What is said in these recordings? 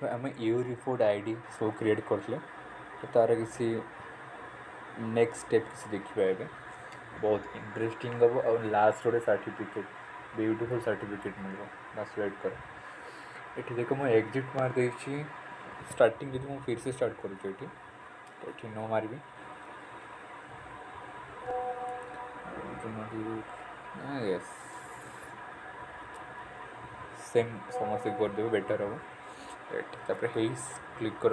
आम you report ID सब create करले तो तार किसी नेक्स्ट स्टेप किसी देखिए एवं बहुत इंटरेस्टिंग हम और लास्ट गोटे सर्टिफिकेट ब्यूटीफुल सर्टिफिकेट मिल बस वेट कर ये देख मुझे एग्जिट मार दे स्टार्टिंग जी मुझे फिर से स्टार्ट करुँचे तो ये नो मारि यस सेम समस्त करदे बेटर हम तापर क्लिक कर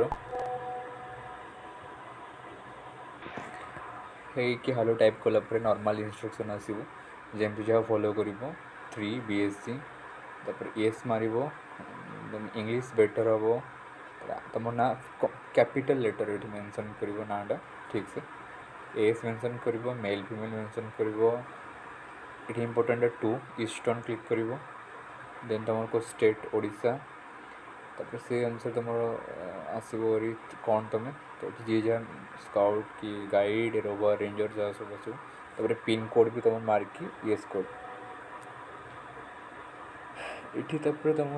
कि हेलो टाइप कलापर नॉर्मल इंस्ट्रक्शन आसो जमी जहाँ फॉलो कर 3 BSc तापर येस मार देन इंग्लिश बेटर हम तुम ना कैपिटल लेटर ये मेंशन कर नाटा ठीक से एस मेंशन कर मेल फीमेल मेंशन कर ये इम्पोर्टेंट 2 ईस्टर्न क्लिक कर देन तुम को स्टेट ओडिशा तापर से अनुसार तुम आसो कौन तुम तो जी जहाँ स्काउट कि गाइड रोवर रेंजर जहाँ सब आस तापर पिन कोड भी तुम मार्क येस कोड ये तुम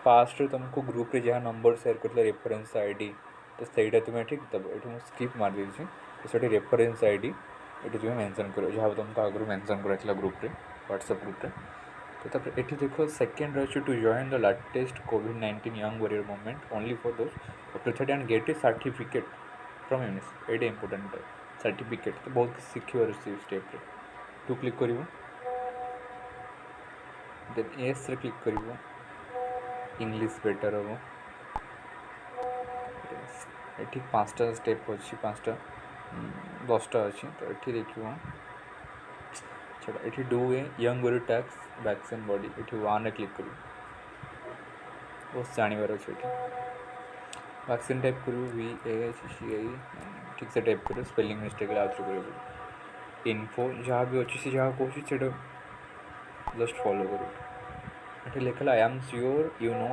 पास्ट तुमको ग्रुप रे जहाँ नंबर शेयर करते रेफरेंस आईडी तो सहीटा तुम ठीक तब ये मुझे स्किप मार देती तो से रेफरेंस आईडी ये तुम मेंशन कर जहाँ तुमको आगु मेंशन कर ग्रुप रे व्हाट्सएप ग्रुप रे तो ये देख सेकेंड रही to join the latest COVID-19 young warrior movement only for those प्रिथेड and get a certificate from UNICEF ये इंपोर्टेंट सर्टिफिकेट तो बहुत शिखर स्टेप रे टू क्लिक कर देन एस रे क्लिक कर इंग्लिश बेटर हम ये 5टा स्टेप अच्छी 5टा 10टा अच्छी तो ये देख चलो ये do a young warrior tax vaccine body ये 1 क्लिक कर बस जानवर अच्छे ये वैक्सीन टाइप कर VACCI ठीक से टाइप कर स्पेलिंग मिस्टेक आउट कर इनफो जहाँ भी अच्छी से जहाँ कहे जस्ट फॉलो कर लिखला I am sure you know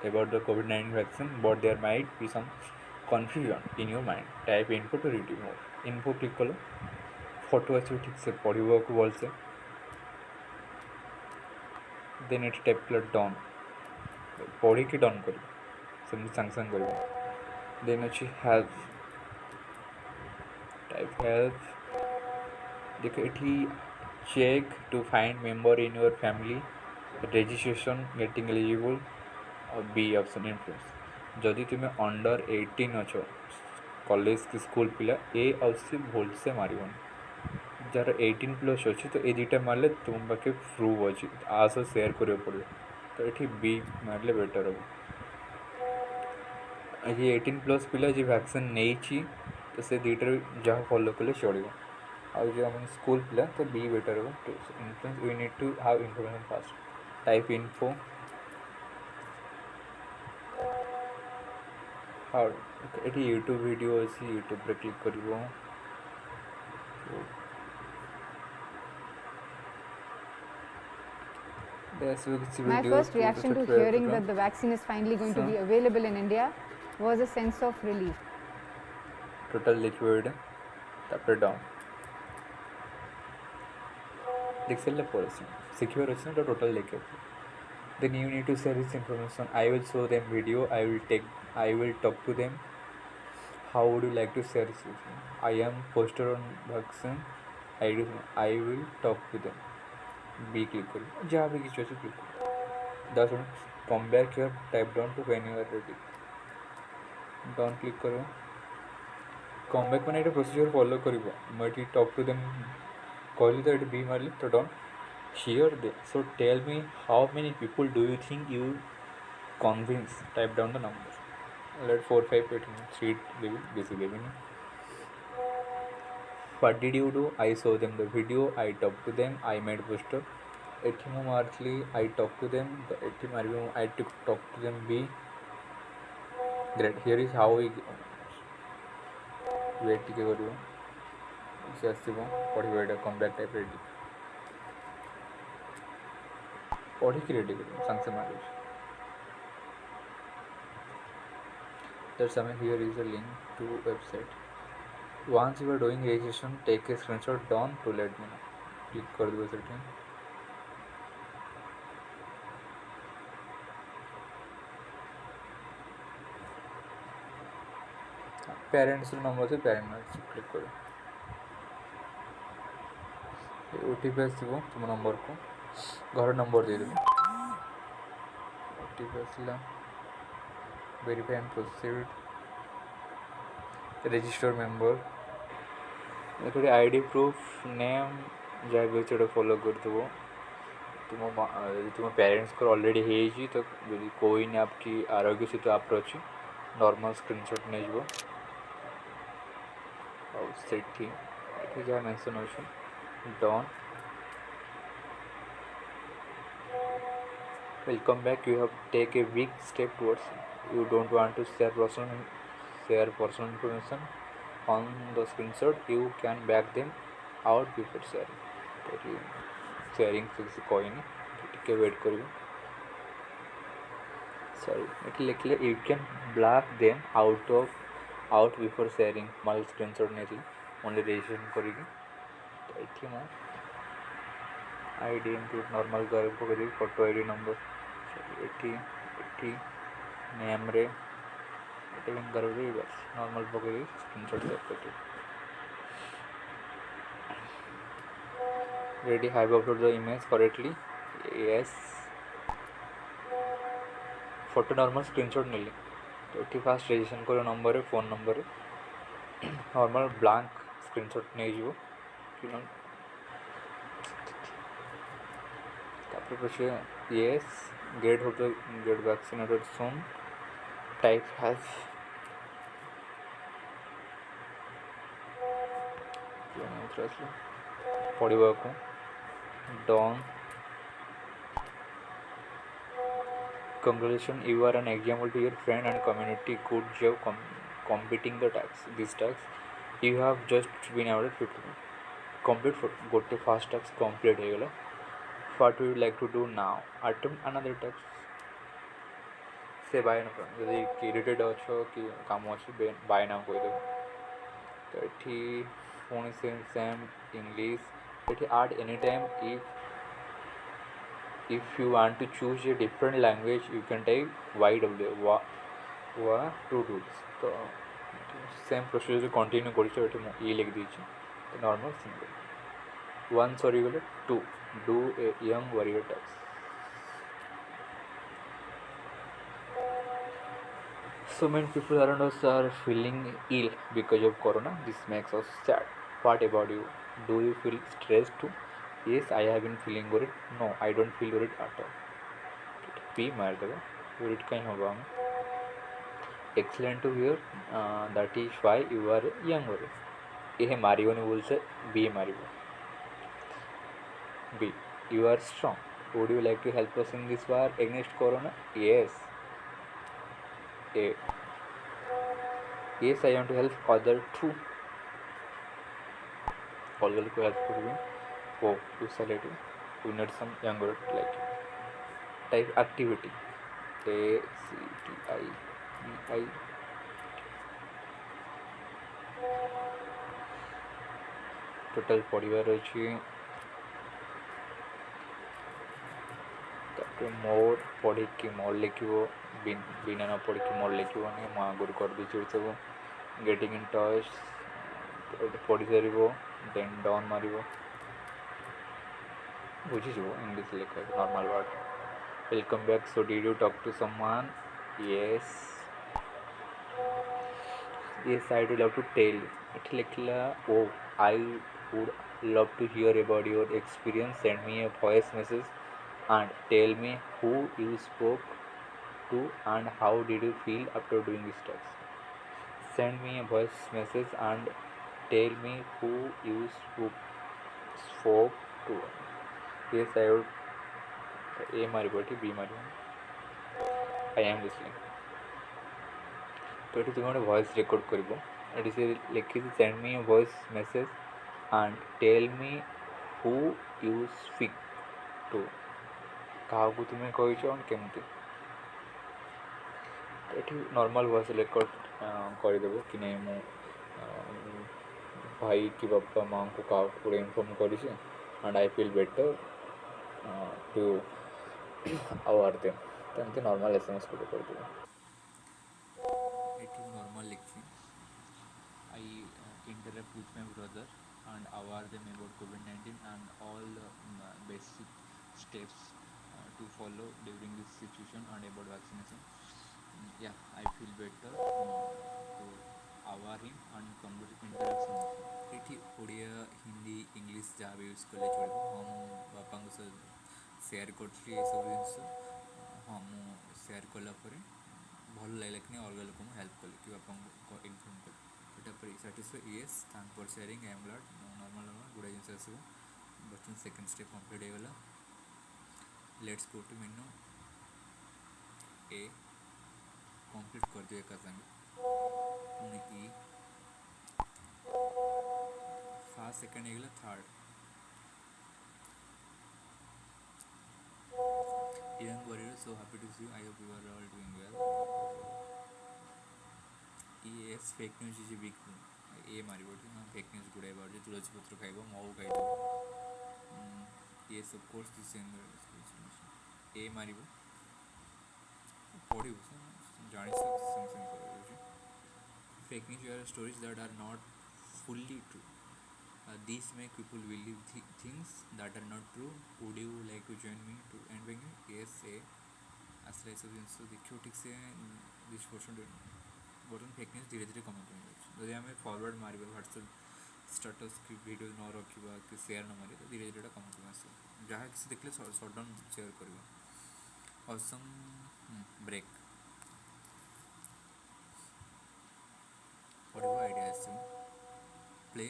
about the COVID-19 vaccine but there might be some confusion in your mind type info to read more info click कलो फोटो अच्छे ठीक से पढ़ा को भल से देन ये टाइप कल डन पढ़ी कि डन कर संगे संगे कर देन अच्छी हेल्प टाइप हेल्प देख ये check to find member in your family registration getting eligible be option influence जदि तुम्हें अंडर 18 अच्छो कॉलेज की स्कूल पिला ए आउ सी भूल से मारन जार 18+ अच्छी तो ये दुटा मारे तुम पाखे प्रूफ अच्छी आस सेयार करा पड़ो तो ये बी मारे बेटर हम ये 18+ पिला जी वैक्सीन नहीं तो से दुटार जहाँ फॉलो कले चलो आउ जो आम स्कूल पिला तो बी बेटर हम to influence we need to have information fast type info हाँ ये यूट्यूब वीडियो अच्छी यूट्यूब पे क्लिक कर My first reaction to hearing that the vaccine is finally going to be available in India was a sense of relief. Total liquid, tap it down. Excel policy, secure is not a total liquid. Then you need to share this information. I will show them video. I will talk to them. How would you like to share this? I am poster on vaccine. I will talk to them. B click करो जहाँ भी किसी click करो 10 come back here type down to when you are ready down click करो come back मैंने ये procedure follow करिबो मैं टॉक टू देम कहली तो ये बी मारली तो down here they so tell me how many people do you think you convince type down the number let 4 5 8 3 level this level what did you do I show them the video I talk to them I made poster एठी मु मारली I talk to them तो एठी मारबी I talk to them B great here is how we wait टिके करिवो से आसीबो पढिबो एटा कम्बैक type ready पढ़ी कि ready करिवो संग से मारिबो that समय here is a link to website once you are doing registration take a screenshot down to let me know click कर दो setting parents number से पेरेंट्स क्लिक कर ओटीपी आसो तुम नंबर को घर नंबर देदेव ओटीपी आसला verify and proceed register member देखो आईडी प्रूफ नेम जहाँ भी अच्छे फॉलो कर दो तुम तुम पेरेंट्स को ऑलरेडी है तो यदि कोई नहीं आपकी आरोग्य सेतु आप अच्छी नॉर्मल स्क्रीनशॉट नहीं जो सेठी जहाँ मेंशन हो done welcome back you have take a big step towards you don't want to share personal information on the screenshot you can back them out before sharing से कोई नहीं टिके वेट करियो sorry eight लिखले you can block them out before sharing mall screenshot नहीं थी only registration करिकी तो एठी मो आईडी इनपुट नॉर्मल कर पकड़ी फोटो आईडी नंबर एठी एठी नेम रे टाइपिंग कर बस नॉर्मल पकड़ी स्क्रीनशॉट सेव कर ready have upload the image correctly yes photo normal screenshot नहीं तो ये फास्ट रजिस्ट्रेशन करो नंबर है फोन नंबर है नॉर्मल ब्लैंक स्क्रीनशॉट नहीं जीव पछे yes get vaccinated soon type has पढ़ा को done congratulations you are an example to your friend and community good job completing the task this task you have just been awarded 50 complete for gote fast task complete हो गला what would you like to do now attempt another task से bye ना यदि irritate अच्छो कि काम अच्छे bye ना कोई दे तो ये पुणी सेम इंग्लिश ये add anytime if you want to choose a different language you can type YW to do this तो सेम प्रोसीजर कंटिन्यू कर लिख दीजिए तो नॉर्मल सिंगल वन सॉरी गले to do a young warrior task so many people around us are feeling ill because of corona this makes us sad what about you do you feel stressed too yes I have been feeling worried no I don't feel worried at all p मार देगा worried कहीं होगा हमें excellent to hear that is why you are young worried ये Mario ने बोल से b Mario b you are strong would you like to help us in this war against corona yes a yes I want to help other too all will को help करूँगी oh you select we need some younger like type activity a c t i b i total पढ़िबार अच्छी मोर पढ़ी मोर लिख बिना न पढ़ी मोर लिख नहीं मुझे आगुरी कर दीजिए सब गेटिंग इन टच पढ़ी सार देन डन मार बुझीज इंग्लिश लिखा normal word welcome back so did you talk to someone yes yes I would love to tell it लिखला oh I would love to hear about your experience send me a voice message and tell me who you spoke to and how did you feel after doing this task send me a voice message and tell me who you spoke to yes I would a मारी बोटी b मारी I am listening तो ये तुम गोटे voice record कर लिखी send me a voice message and tell me who you speak to क्या तुम्हें कहीच केमती ये नॉर्मल वॉइस रेकर्ड करदेव कि नहीं मु भाई कि बापा माँ को क्या इनफॉर्म कर and I feel better to our them तो नॉर्मल SMS को करदेव नॉर्मल लिखी I interact with my brother and aware them about COVID-19 and all basic steps to follow during this situation and about vaccination. Yeah, I feel better to aware him and interaction with him. ଏଠି Odia Hindi English ଯାହା ବି use କଲେ ଚଳିବ। ହଁ ମୁଁ ବାପାଙ୍କ ସହ share କରିଥିଲି ଏସବୁ ଜିନିଷ। ହଁ ମୁଁ ସେୟାର କଲା ପରେ ଭଲ ଲାଗିଲା କି ଅଲଗା ଲୋକଙ୍କୁ ହେଲ୍ପ କଲି କି ବାପାଙ୍କୁ ଇନଫର୍ମ କଲି। ତାପରେ satisfy yes thank for sharing I am glad normal ଗୁଡ଼ା ଜିନିଷ ଆସିବ। ବର୍ତ୍ତମାନ ସେକେଣ୍ଡ ଷ୍ଟେପ୍ କମ୍ପ୍ଲିଟ୍ ହେଇଗଲା। ଲେଟ୍ସ ଗो ଟୁ ମେନୁ ଏ କମ୍ପ୍ଲିଟ୍ କରିଦିଅ ଏକା ସାଙ୍ଗେ ପୁଣି ଇ ଫାର୍ଷ୍ଟ ସେକେଣ୍ଡ ହେଇଗଲା third young warrior so happy to see you I hope you are all doing well yes fake news is a big thing ये मारिबो हाँ फेक न्यूज गुड़ाई बार तुलसी पत्र खाइब मऊ खाइब yes of course this ए मारिबो पढ़ू जानी fake news are stories that are not fully true these make people believe things that are not true would you like to join me to end banking yes a आसला सब जिन देखिए ठीक से 20% बर्तमान fake news धीरे धीरे कम कमी जदि आम फरवर्ड मार ह्वाट्सअप स्टाटस कि वीडियो न रखा कि सेयार न मारे तो धीरे धीरे कम कम आस जहाँ किसी देखले सडन सेयार कर असम ब्रेक पढ़ो idea as play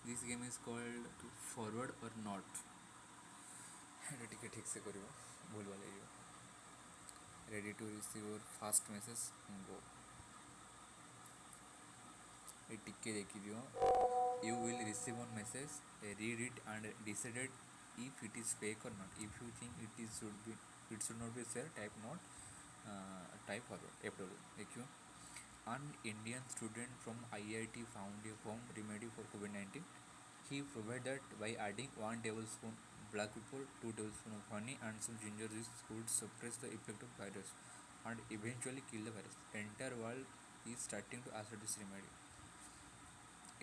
this game is called to forward और नॉट ठीक से कर भूल भाल ready to receive your first message go ये टिके देखी दियो you will receive one message read it and decided if it is fake or not if you think it should not be shared type not type forward FW देखियो an Indian student from IIT found a home remedy for COVID-19 he proved that by adding 1 tablespoon black pepper 2 tablespoons of honey and some ginger juice would suppress the effect of virus and eventually kill the virus entire world is starting to accept this remedy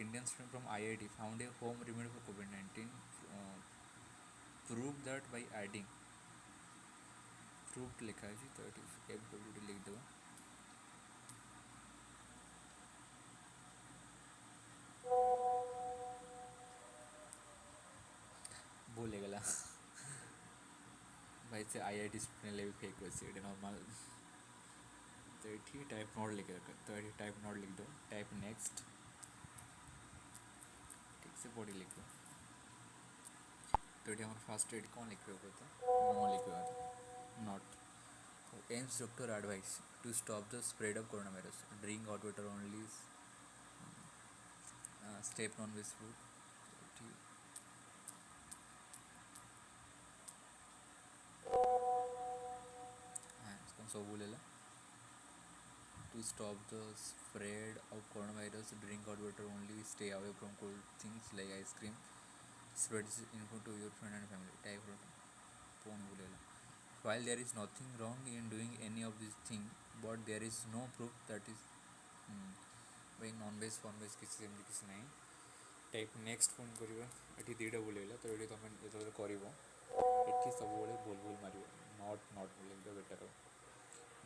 Indian student from IIT found a home remedy for COVID-19 prove that by adding proved लिखा है जी तो FWD लिख दो भूल गला भाई से IIT student ले भी फेक वैसे नॉर्मल तो ये टाइप नोट लिख रखा तो ये टाइप नोट लिख दो टाइप नेक्स्ट ठीक से बॉडी लिख दो तो ये हमारे फास्ट एड कौन लिख रहे हो तो नो लिख रहा not AIIMS doctor advice to stop the spread of corona virus drink hot water only step non veg food सब बोलेला to stop the spread of coronavirus drink hot water only stay away from cold things like ice cream spread this info to your friend and family type phone bolela while there is nothing wrong in doing any of these things but there is no proof that is भाई non veg form veg किसी सेमती किसी ना type next phone करवा ये दुईटा बोलेगा तो ये तुम जो कर सब भूल भूल मार नॉट नॉट बोले better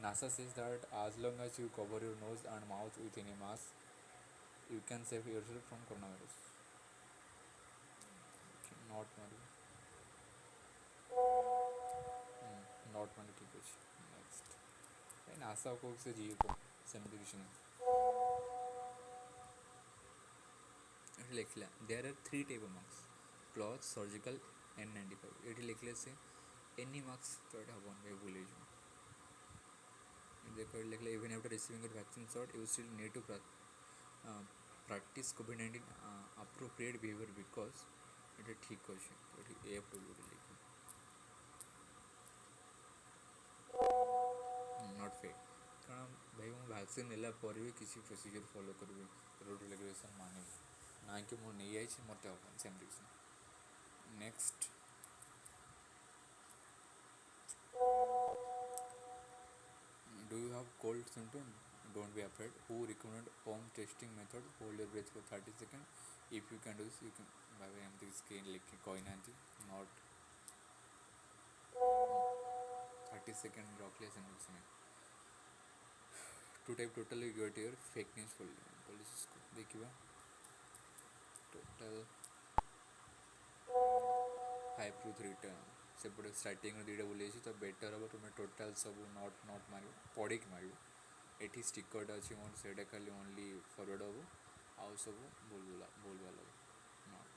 NASA says that as long as you cover your nose and mouth with any mask, you can save yourself from coronavirus. Okay, not money. Not money ठीक है next. भाई NASA को से जीव को सेमती किसी नहीं. लिखला there are 3 type of masks cloth surgical N95 ये लिखले से any mask तो ये हवन भाई भूले जो देखो लिखला even after receiving a vaccine shot you still need to practice COVID-19 appropriate behavior because ये ठीक हो जाए तो ये AFW लिखो not fake कारण भाई मैं वैक्सीन नेला पर भी किसी प्रोसीजर फॉलो करी रूल रेगुलेशन माने ना कि मो नहीं आई मत same reason next cold symptom, don't be afraid. Who recommended home testing method? Hold your breath for 30 seconds. If you can do this, you can. By the way, I'm thinking like coin anti, not 30 second rocklet and also. Two type totally get your fake news police को देखिए total high प्रूथ return सेपटे starting दुईटा बोली तो better हम तुम total सब नट मार पढ़ी मार ये स्टिकर अच्छी मोर से खाली ओनली फरवर्ड हम आउ सब बोल भाला नट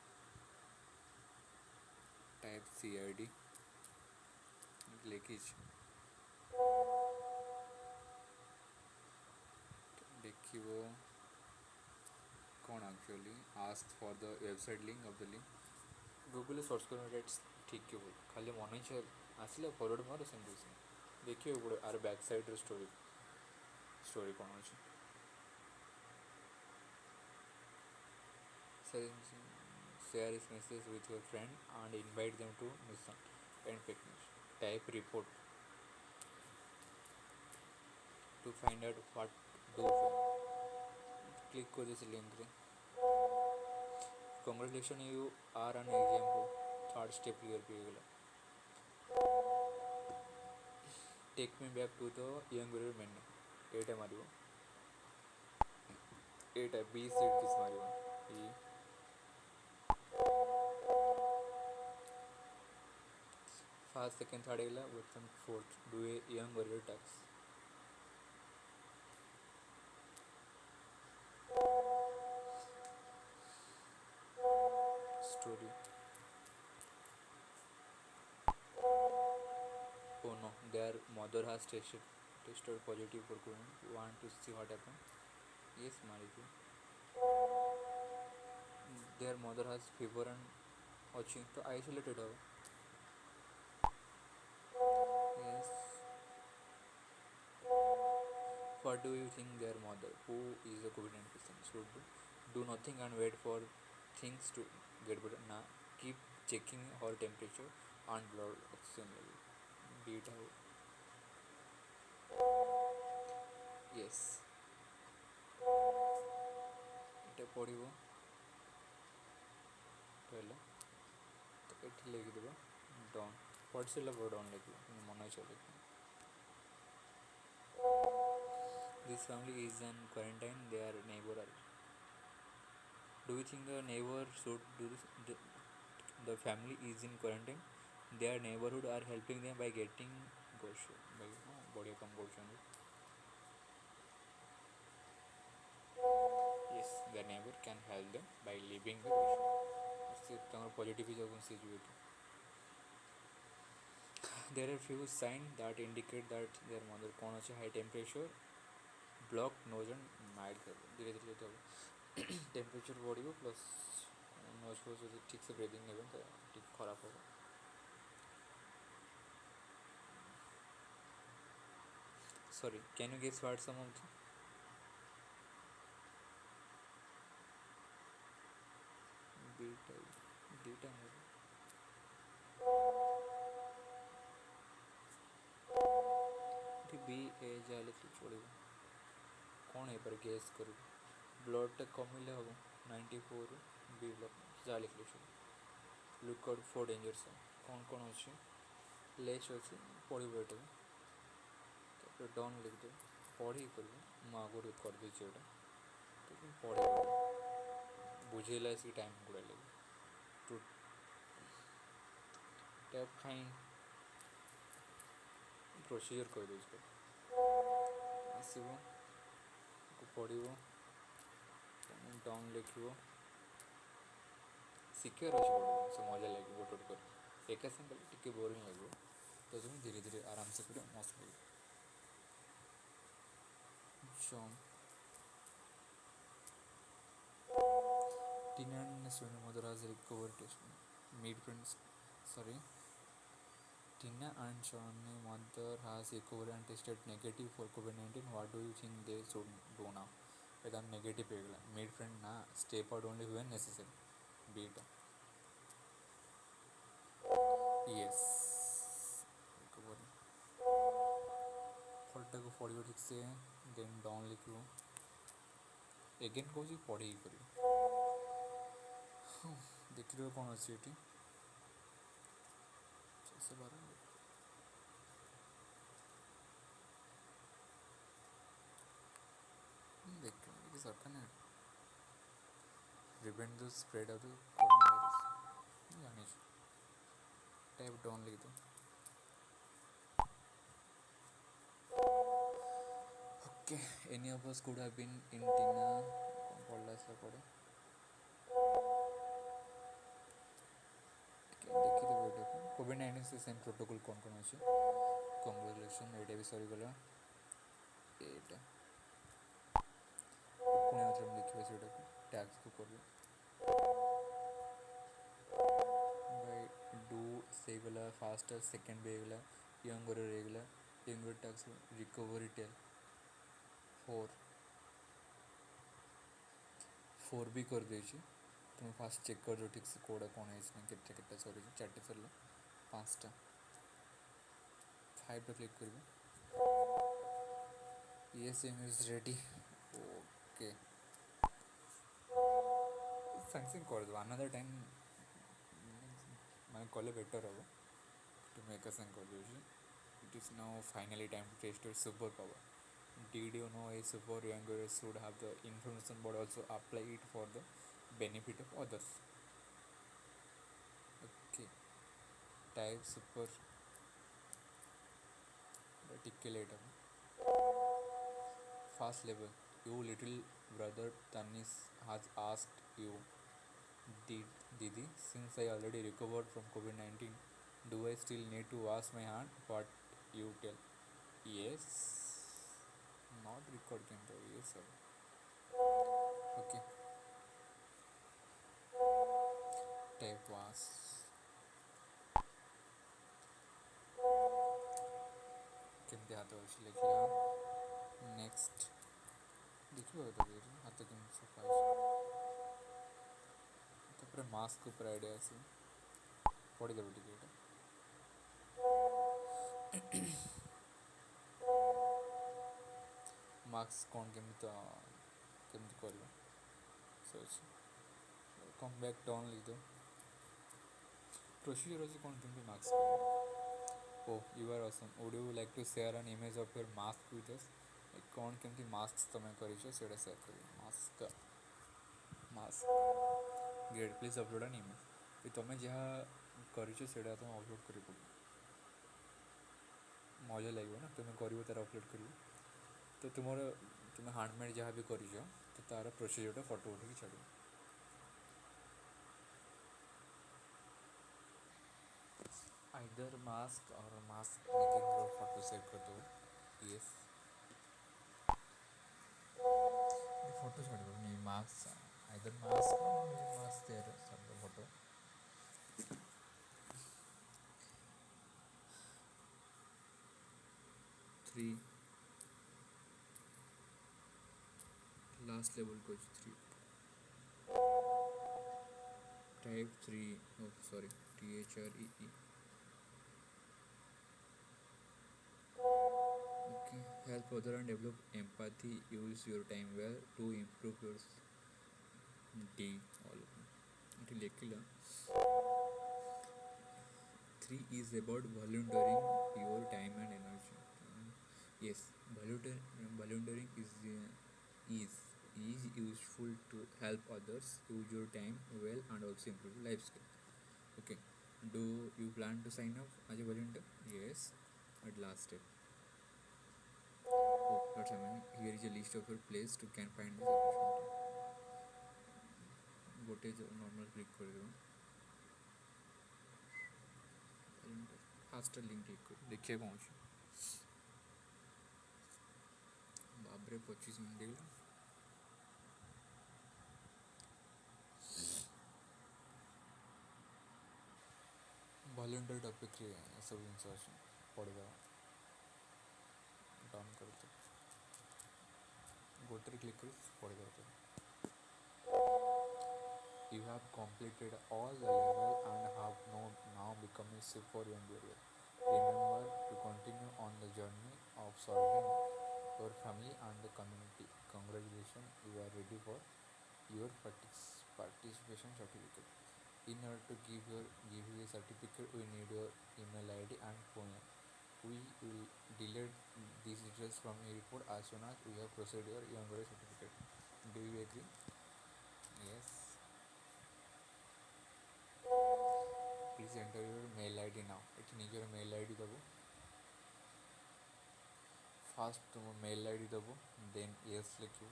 टाइप CID लिखी देखिए कौन actually ask for the website link of the link Google search कर ठीक है बोल खाली मन इच्छा आसले फरवर्ड मार सेमती देखिए गोटे आर बैक साइड स्टोरी कौन अच्छे share this message with your friend and invite them to mission and picnic. Type report to find out what do. Click on this link. Congratulations, you are an example. Third step clear payagala. Take me back to the young girl menu. 8 Mario 8 B seat किस Mario E first second third एला with some fourth do a young warrior tax story. Oh no, their mother has tested positive for COVID. You want to see what happened? Yes, Mariku. Their mother has fever and अच्छी तो isolated हो. Yes. What do you think their mother, who is a COVID-19 patient, should do? Do nothing and wait for things to get better. Now keep checking her temperature and blood oxygen level. Beat out. Yes. এটা পড়িব পহলে তো এটি লিখিদেব ডন পড়ি সারা পরে ডন লিখব মনে হচ্ছে লিখব this family is in quarantine their neighbor are do you think the neighbor should do this the family is in quarantine their neighborhood are helping them by getting grocery by बढ़िया काम କରୁଛନ୍ତି yes their neighbor can help them by leaving the grocery से तमर positive जब situation there are few signs that indicate that their mother कौन अच्छे high temperature blocked nose and mild fever धीरे धीरे तो टेम्परेचर बढ़ प्लस नोज फोज ठीक से ब्रीदिंग ने तो ठीक खराब होगा sorry can you guess what some of the beta बी ए जा लिखले चलो कौन है पर गेस करू ब्लड कमिले हम 94 बी ब्लॉक जा लिखले चलो लुक आउट फॉर डेंजर से कौन कौन अच्छे लेस अच्छे पढ़ी बैठे तो डन लिख दे पढ़ी कर आगे कर दे तो पढ़ी बुझेला इसकी टाइम गुड़ा लगे टू टैप फाइन प्रोसीजर कह दे आसब पढ़ डन लिख सिक्योर अच्छे पढ़ से मजा लगे गोटे गोटे कर एका साथ टे बोरिंग लगे तो तुम धीरे धीरे आराम से पढ़ मस्त लगे jump Tina and Sony mother has recovered test. Meet friends. Sorry. Tina and Sony mother has recovered and tested negative for COVID-19. What do you think they should do now? Whether negative pegla. Meet friend na step out only when necessary. Beat. Yes. Recovery. पढ़ ठीक से then done लिख eigen कौन पढ़े कर देख कौन अच्छे ये 612 देख सरकार ना prevent the spread of the corona virus जानी टाइप डन लिख दो okay any of us could have been in टीना कौन पढ़ला से पढ़े देखिए वीडियो को कोविड-19 से सेम प्रोटोकॉल कौन कौन अच्छे कंग्रेचुलेसन ये भी सरीगला एटा पुणे मतलब देखिए से टैक्स को कर भाई डू से गला फास्ट सेकंड बे गला यंगर रेगला यंगर टैक्स रिकवरी टेल 4 भी कर दे तुम फास्ट चेक कर दो ठीक से कोड़ा कौन है इसमें कितना सॉरी 4 सरला 5टा 5 क्लिक कर yes is ready ओके साइंसिंग कर दो अनदर टाइम मैं कले बेटर हम टू मेक अ सेंड कर दो it is now finally time to test your super power did you know a super younger should have the information but also apply it for the benefit of others okay type super टिक्के later fast level your little brother Tanis has asked you Didi, since I already recovered from COVID-19, do I still need to wash my hand? What you tell? Yes. Not record camera. Yes, sir. Okay. Type wash. केमती हाथ अच्छी लिखला next देखिए हाथ केमती सफा तापर mask ऊपर आइडिया आसे पढ़ीदेव टे मास्क कौन केमती कर कम बैक डाउन लिख दो प्रोसीजर अच्छे कौन केमती mask oh you are awesome would you like to share an image of your mask with us कौन केमती मास्क तुम कर शेयर कर mask mask great please upload an image तुम जहाँ कर तुम अपलोड कर मजा लगे ना तुम्हें कर तार अपलोड कर तो तुम्हें हैंडमेड जहाँ भी कर तो तार प्रोसीजर फोटो उठे छाड़ आइदर मास्क और मास्क मेकिंग फोटो सेव कर दो यस फोटो छाड़ दो नहीं मास्क आइदर मास्क मास्क तेरे सब photo 3 last level coach 3 type 3 oh sorry THREE okay help other and develop empathy use your time well to improve your day all it lekila 3 is about volunteering your time and energy yes volunteering is useful to help others use your time well and also improve your life skill okay do you plan to sign up as a volunteer yes at last step oh, that's amazing here is a list of your place to can find this opportunity गोटे normal click कर दो fast link click कर देखिए पहुँच बाबरे 25 minute देगा volunteer topic सब जिन अच्छे पढ़ा डाउन कर गोटे क्लिक कर पढ़ी you have completed all the level and have now become a super young warrior remember to continue on the journey of solving your family and the community. Congratulations, you are ready for your participation certificate. In order to give you a certificate, we need your email ID and phone number. We will delete these details from your report as soon as we have processed your younger certificate. Do you agree? Yes. Please enter your mail ID now. It needs your mail ID दबो. First तुम mail I D दबो, then yes लिखो,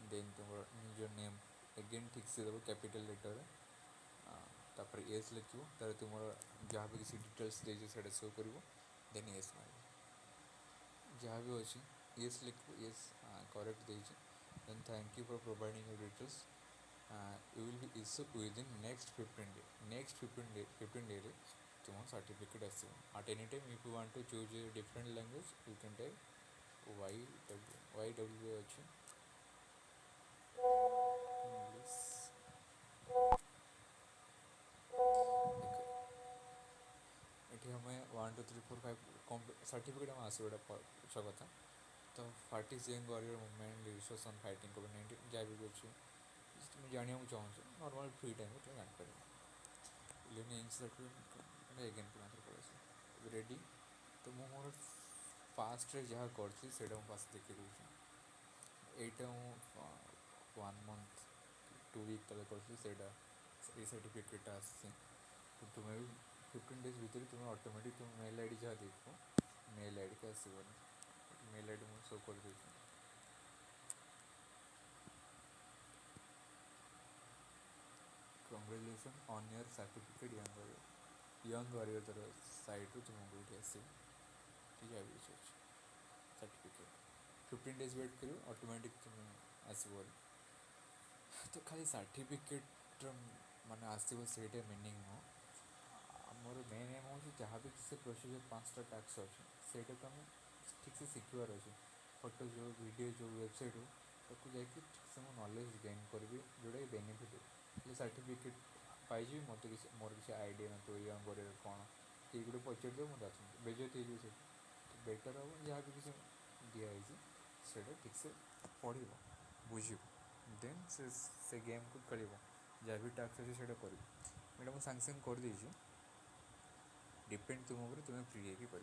then तुम निजर name again ठीक से दबो capital letter तापर येस लिखो, तार तुम जहाँ भी किसी डिटेल्स देजे सेटा शो करिवो, देन येस मारिवो. जहाँ भी अच्छी येस लिखो, येस करेक्ट देजे, then thank you for providing your details. You will be issued within next 15 days. Next 15 days तुम सर्टिफिकेट आसो. At any time if you want to choose a different language, you can take YW अच्छी English. ये हमें 1 2 3 4 5 certificate हम आसो अच्छा कथा. तो for this young warrior movement resource on fighting कोविड-19 जहाँ भी अच्छे तुम जाना चाहूँ नॉर्मल फ्री टाइम तुम जापर 11 इंच एगेन पुनः पड़े रेडी. तो मु मोर फास्ट जहाँ करी से फास्ट देखी दूसरी. यहाँ हूँ 1 month 2 week तले करी सर्टिफिकेट आसी. तो तुम्हें भी 15 days भीतर तुम्हें ऑटोमेटिक तुम मेल आई डी जहाँ देखो मेल आई डी का आसबनी. मेल आई डी मुझे शो कर देती. Congratulations on your certificate young warrior तर साइट रू तुमको ये आस सर्टिफिकेट 15 days वेट करो ऑटोमेटिक तुम्हें आसो. तो खाली सर्टिफिकेट मान आसो से मीनिंग नो मोर मेन एम हूँ जहाँ भी किसी प्रोसीजर 5टा टास्क अच्छे से तुम ठीक से शिखबार अच्छे. फोटो जो वीडियो जो वेबसाइट हो ताको जाकि ठीक से मो नॉलेज गेन करी जोटा कि बेनिफिट हो. सर्टिफिकेट पाई मत किसी मोर किसी आइडिया ना तो यंग वॉरियर कौन कि गोटे पचार दे मुझे आस बेजती हो तो बेटर हम जहाँ भी किसी दिखाई से ठीक से पढ़ बुझ देन से गेम को खेल जहाँ भी टास्क अच्छे से कर. मैडम मुझे सांगे सांगे कर डिपेंड तुम फ्री है कि कर.